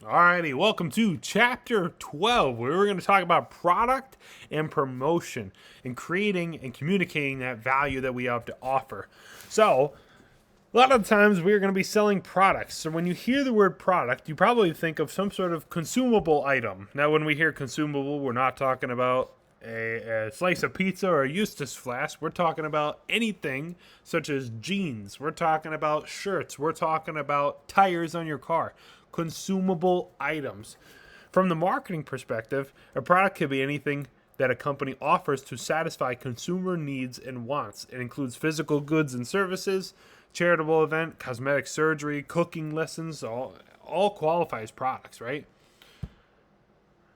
Alrighty, welcome to chapter 12, where we're going to talk about product and promotion and creating and communicating that value that we have to offer. So, a lot of the times we're going to be selling products. So, when you hear the word product, you probably think of some sort of consumable item. Now, when we hear consumable, we're not talking about a slice of pizza or a Eustace flask. We're talking about anything such as jeans. We're talking about shirts. We're talking about tires on your car. Consumable items. From the marketing perspective, a product could be anything that a company offers to satisfy consumer needs and wants. It includes physical goods and services, charitable event, cosmetic surgery, cooking lessons, all qualify as products, right?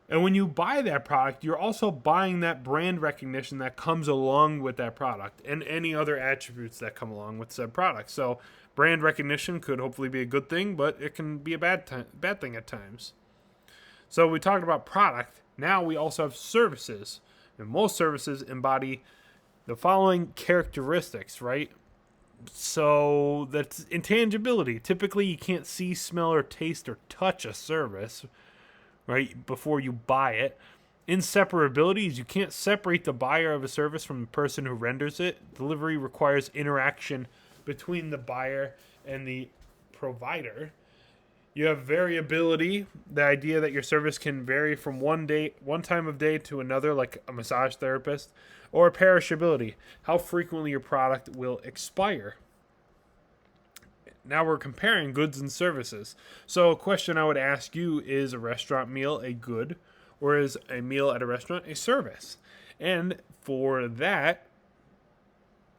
And when you buy that product, you're also buying that brand recognition that comes along with that product and any other attributes that come along with said product. So, brand recognition could hopefully be a good thing, but it can be a bad thing at times. So, we talked about product. Now we also have services. And most services embody the following characteristics, right? So, that's intangibility. Typically, you can't see, smell, or taste or touch a service, right, before you buy it. Inseparability is you can't separate the buyer of a service from the person who renders it. Delivery requires interaction between the buyer and the provider. You have variability, the idea that your service can vary from one time of day to another, like a massage therapist, or perishability, how frequently your product will expire. Now we're comparing goods and services. So a question I would ask you, is a restaurant meal a good, or is a meal at a restaurant a service? And for that,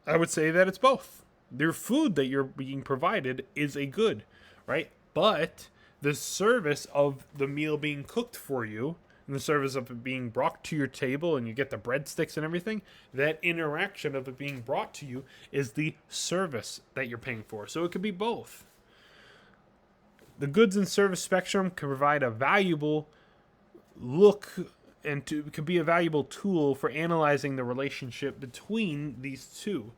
I would say that it's both. Your food that you're being provided is a good, right? But the service of the meal being cooked for you and the service of it being brought to your table and you get the breadsticks and everything, that interaction of it being brought to you is the service that you're paying for. So it could be both. The goods and service spectrum can provide a valuable look and could be a valuable tool for analyzing the relationship between these two.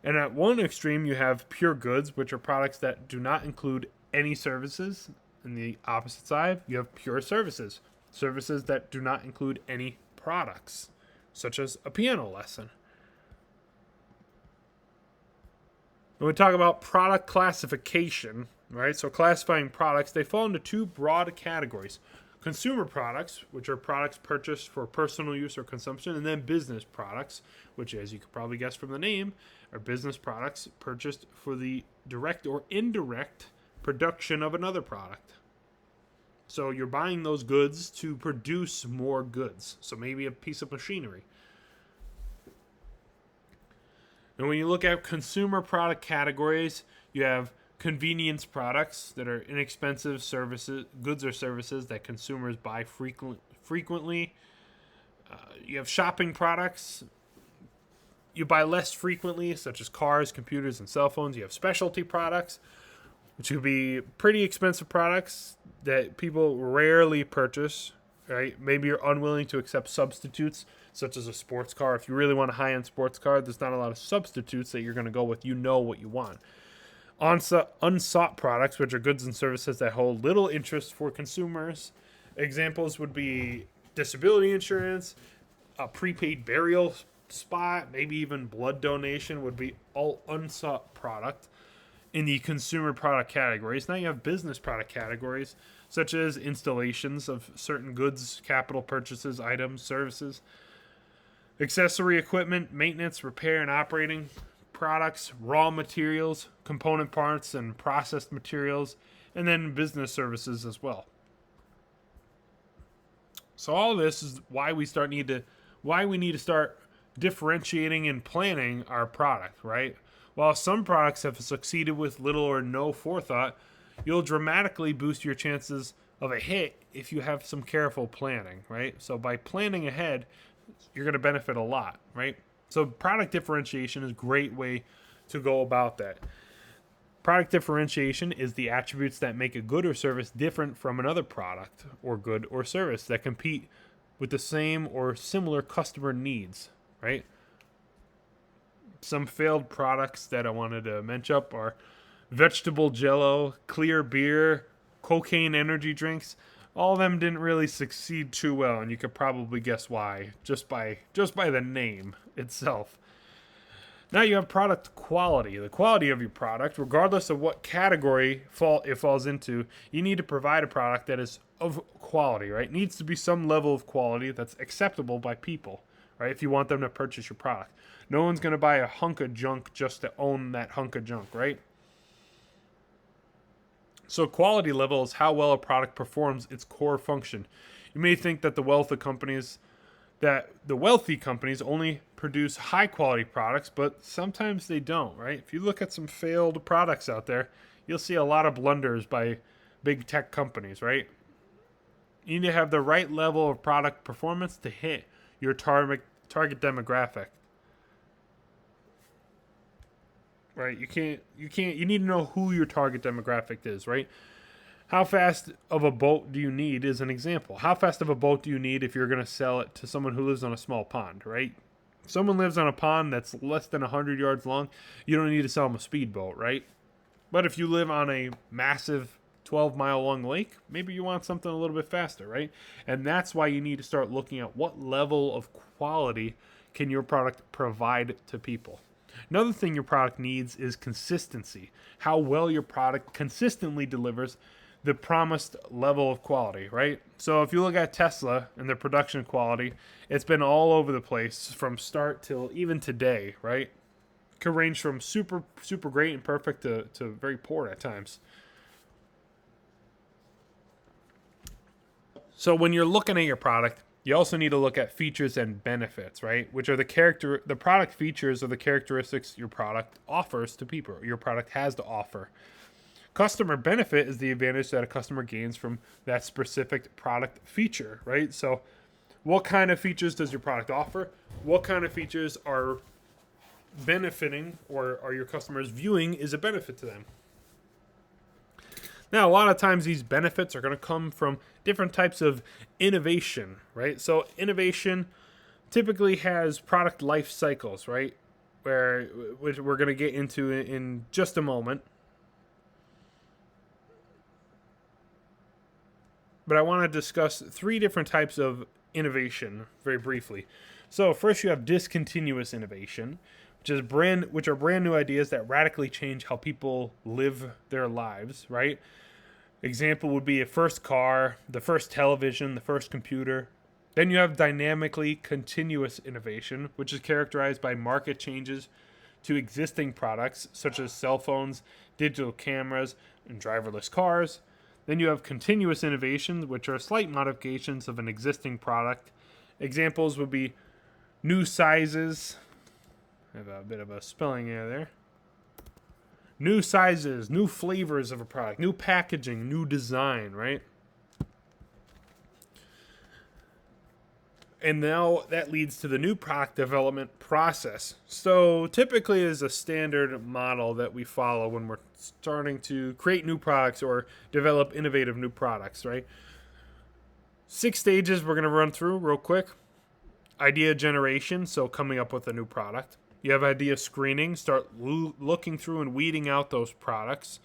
And at one extreme, you have pure goods, which are products that do not include any services. In the opposite side, you have pure services, services that do not include any products, such as a piano lesson. When we talk about product classification, right? So classifying products, they fall into two broad categories. Consumer products, which are products purchased for personal use or consumption, and then business products, which, as you could probably guess from the name, are business products purchased for the direct or indirect production of another product. So you're buying those goods to produce more goods. So maybe a piece of machinery. And when you look at consumer product categories, you have convenience products that are inexpensive services, goods or services that consumers buy frequently. You have shopping products you buy less frequently, such as cars, computers, and cell phones. You have specialty products, which could be pretty expensive products that people rarely purchase, right? Maybe you're unwilling to accept substitutes, such as a sports car. If you really want a high-end sports car, there's not a lot of substitutes that you're going to go with. You know what you want. Unsought products, which are goods and services that hold little interest for consumers. Examples would be disability insurance, a prepaid burial spot, maybe even blood donation would be all unsought product in the consumer product categories. Now you have business product categories, such as installations of certain goods, capital purchases, items, services, accessory equipment, maintenance, repair, and operating products, raw materials, component parts, and processed materials, and then business services as well. So all this is why we need to start differentiating and planning our product, right? While some products have succeeded with little or no forethought, you'll dramatically boost your chances of a hit if you have some careful planning, right? So by planning ahead, you're going to benefit a lot, right? So product differentiation is a great way to go about that. Product differentiation is the attributes that make a good or service different from another product or good or service that compete with the same or similar customer needs, right? Some failed products that I wanted to mention up are vegetable jello, clear beer, cocaine energy drinks, all of them didn't really succeed too well, and you could probably guess why just by the name itself. Now you have product quality. The quality of your product, regardless of what category it falls into, you need to provide a product that is of quality, right? It needs to be some level of quality that's acceptable by people, right? If you want them to purchase your product. No one's going to buy a hunk of junk just to own that hunk of junk, right? So quality level is how well a product performs its core function. You may think that the wealthy companies only produce high quality products, but sometimes they don't, right? If you look at some failed products out there, you'll see a lot of blunders by big tech companies, right? You need to have the right level of product performance to hit your target demographic. Right? You need to know who your target demographic is, right? How fast of a boat do you need is an example. How fast of a boat do you need if you're going to sell it to someone who lives on a small pond, right? If someone lives on a pond that's less than 100 yards long, you don't need to sell them a speedboat, right? But if you live on a massive 12-mile long lake, maybe you want something a little bit faster, right? And that's why you need to start looking at what level of quality can your product provide to people. Another thing your product needs is consistency. How well your product consistently delivers the promised level of quality, right? So if you look at Tesla and their production quality, it's been all over the place from start till even today, right? It could range from super, super great and perfect to very poor at times. So when you're looking at your product, you also need to look at features and benefits, right? Which are the product features or the characteristics your product offers to people, your product has to offer. Customer benefit is the advantage that a customer gains from that specific product feature, right? So what kind of features does your product offer? What kind of features are benefiting or are your customers viewing is a benefit to them? Now, a lot of times these benefits are going to come from different types of innovation, right? So innovation typically has product life cycles, right? Which we're going to get into in just a moment. But I want to discuss 3 different types of innovation very briefly. So first you have discontinuous innovation, which are brand new ideas that radically change how people live their lives, right? Example would be a first car, the first television, the first computer. Then you have dynamically continuous innovation, which is characterized by market changes to existing products such as cell phones, digital cameras, and driverless cars. Then you have continuous innovations, which are slight modifications of an existing product. Examples would be new sizes. I have a bit of a spelling error there. New sizes, new flavors of a product, new packaging, new design, right? And now that leads to the new product development process. So typically is a standard model that we follow when we're starting to create new products or develop innovative new products, right? 6 stages we're going to run through real quick. Idea generation, so coming up with a new product. You have idea screening, start looking through and weeding out those products.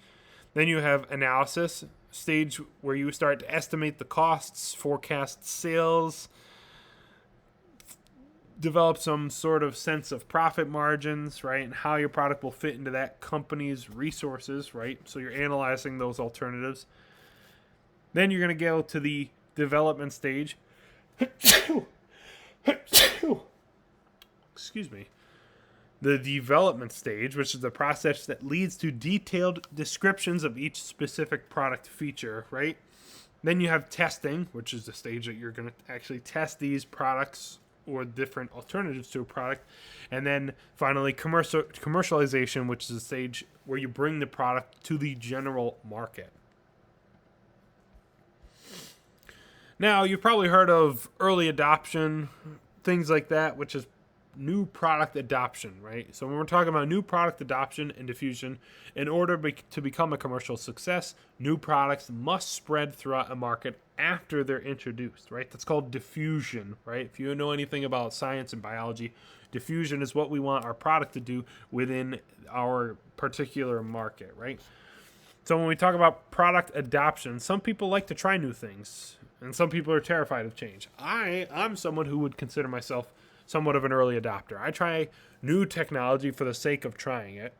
Then you have analysis, stage where you start to estimate the costs, forecast sales, develop some sort of sense of profit margins, right? And how your product will fit into that company's resources, right? So you're analyzing those alternatives. Then you're going to go to the development stage. Excuse me. The development stage, which is the process that leads to detailed descriptions of each specific product feature, right? Then you have testing, which is the stage that you're going to actually test these products or different alternatives to a product. And then finally, commercialization, which is the stage where you bring the product to the general market. Now, you've probably heard of early adoption, things like that, which is new product adoption, right? So when we're talking about new product adoption and diffusion, in order to become a commercial success, new products must spread throughout a market after they're introduced, right? That's called diffusion, right? If you know anything about science and biology, diffusion is what we want our product to do within our particular market, right? So when we talk about product adoption, some people like to try new things, and some people are terrified of change. I'm someone who would consider myself somewhat of an early adopter. I try new technology for the sake of trying it.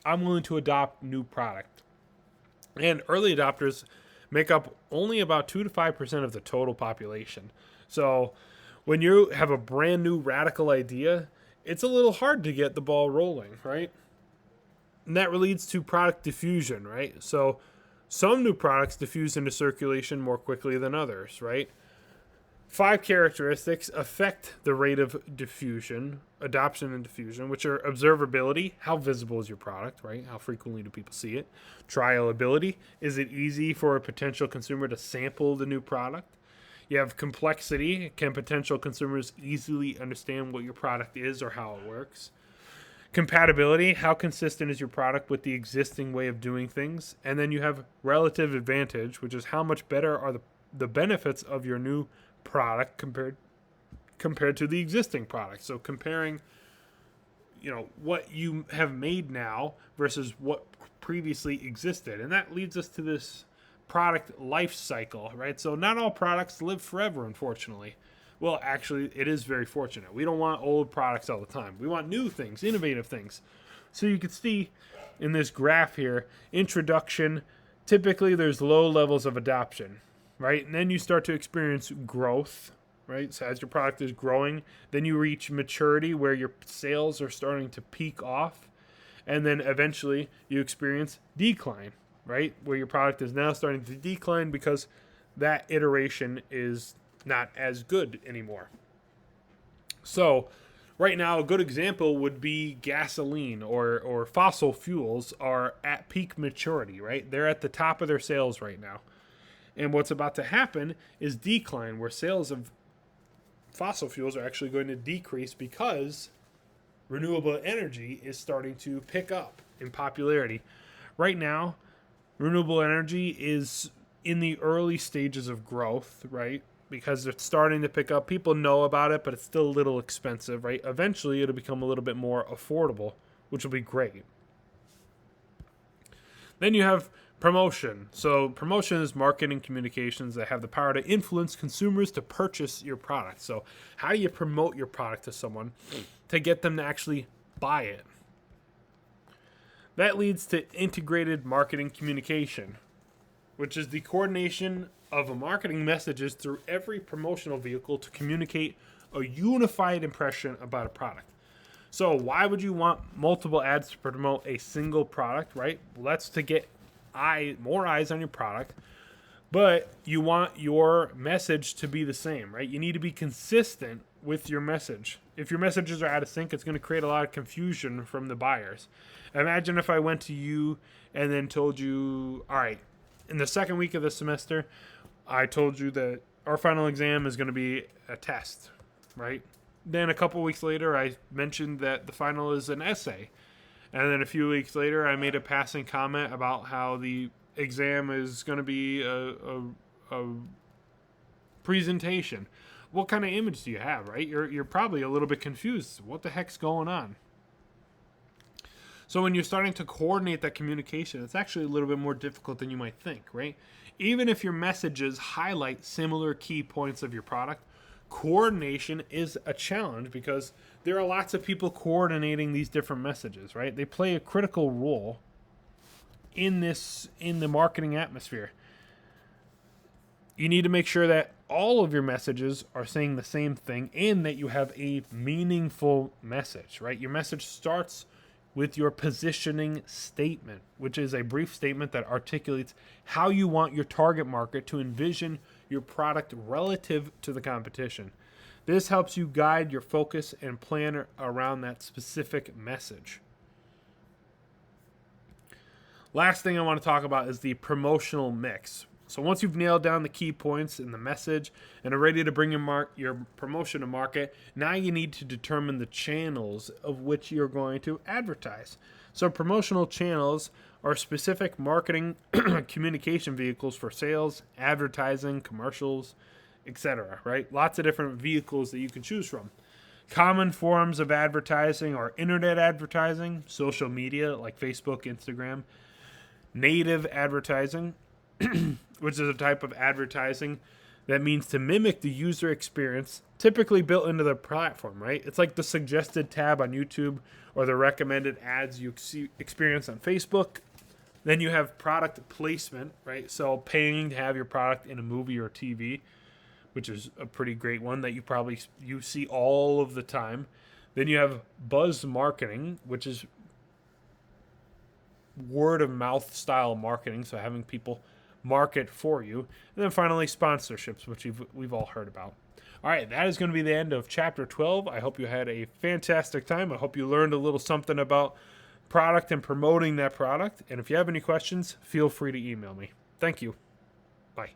I'm willing to adopt new product. And early adopters make up only about 2 to 5% of the total population. So when you have a brand new radical idea, it's a little hard to get the ball rolling, right? And that leads to product diffusion, right? So some new products diffuse into circulation more quickly than others, right? 5 characteristics affect the rate of diffusion, adoption and diffusion, which are observability, how visible is your product, right? How frequently do people see it? Trialability, is it easy for a potential consumer to sample the new product? You have complexity, can potential consumers easily understand what your product is or how it works? Compatibility, how consistent is your product with the existing way of doing things? And then you have relative advantage, which is how much better are the benefits of your new product compared to the existing product. So comparing, what you have made now versus what previously existed. And that leads us to this product life cycle, right? So not all products live forever, unfortunately. Well, actually, it is very fortunate. We don't want old products all the time. We want new things, innovative things. So you can see in this graph here, introduction, typically there's low levels of adoption, right? And then you start to experience growth, right? So as your product is growing, then you reach maturity where your sales are starting to peak off. And then eventually you experience decline, right? Where your product is now starting to decline because that iteration is not as good anymore. So right now, a good example would be gasoline or fossil fuels are at peak maturity, right? They're at the top of their sales right now. And what's about to happen is decline, where sales of fossil fuels are actually going to decrease because renewable energy is starting to pick up in popularity. Right now, renewable energy is in the early stages of growth, right? Because it's starting to pick up. People know about it, but it's still a little expensive, right? Eventually, it'll become a little bit more affordable, which will be great. Then you have promotion. So promotion is marketing communications that have the power to influence consumers to purchase your product. So how do you promote your product to someone to get them to actually buy it? That leads to integrated marketing communication, which is the coordination of marketing messages through every promotional vehicle to communicate a unified impression about a product. So why would you want multiple ads to promote a single product, right? Well, that's to get more eyes on your product, but you want your message to be the same, right? You need to be consistent with your message. If your messages are out of sync, it's going to create a lot of confusion from the buyers. Imagine if I went to you and then told you, all right, in the second week of the semester, I told you that our final exam is going to be a test, right? Then a couple weeks later, I mentioned that the final is an essay. And then a few weeks later, I made a passing comment about how the exam is going to be a presentation. What kind of image do you have, right? You're probably a little bit confused. What the heck's going on? So when you're starting to coordinate that communication, it's actually a little bit more difficult than you might think, right? Even if your messages highlight similar key points of your product, coordination is a challenge because there are lots of people coordinating these different messages, right? They play a critical role in the marketing atmosphere. You need to make sure that all of your messages are saying the same thing and that you have a meaningful message, right? Your message starts with your positioning statement, which is a brief statement that articulates how you want your target market to envision your product relative to the competition. This helps you guide your focus and plan around that specific message. Last thing I want to talk about is the promotional mix. So once you've nailed down the key points in the message and are ready to bring your promotion to market, now you need to determine the channels of which you're going to advertise. So promotional channels are specific marketing communication vehicles for sales, advertising, commercials, etc., right? Lots of different vehicles that you can choose from. Common forms of advertising are internet advertising, social media like Facebook, Instagram, native advertising, which is a type of advertising that means to mimic the user experience typically built into the platform, right? It's like the suggested tab on YouTube or the recommended ads you experience on Facebook. Then you have product placement, right? So paying to have your product in a movie or TV, which is a pretty great one that you see all of the time. Then you have buzz marketing, which is word of mouth style marketing, so having people market for you. And then finally sponsorships, which we've all heard about. All right, that is going to be the end of chapter 12. I hope you had a fantastic time. I hope you learned a little something about product and promoting that product. And if you have any questions, feel free to email me. Thank you. Bye.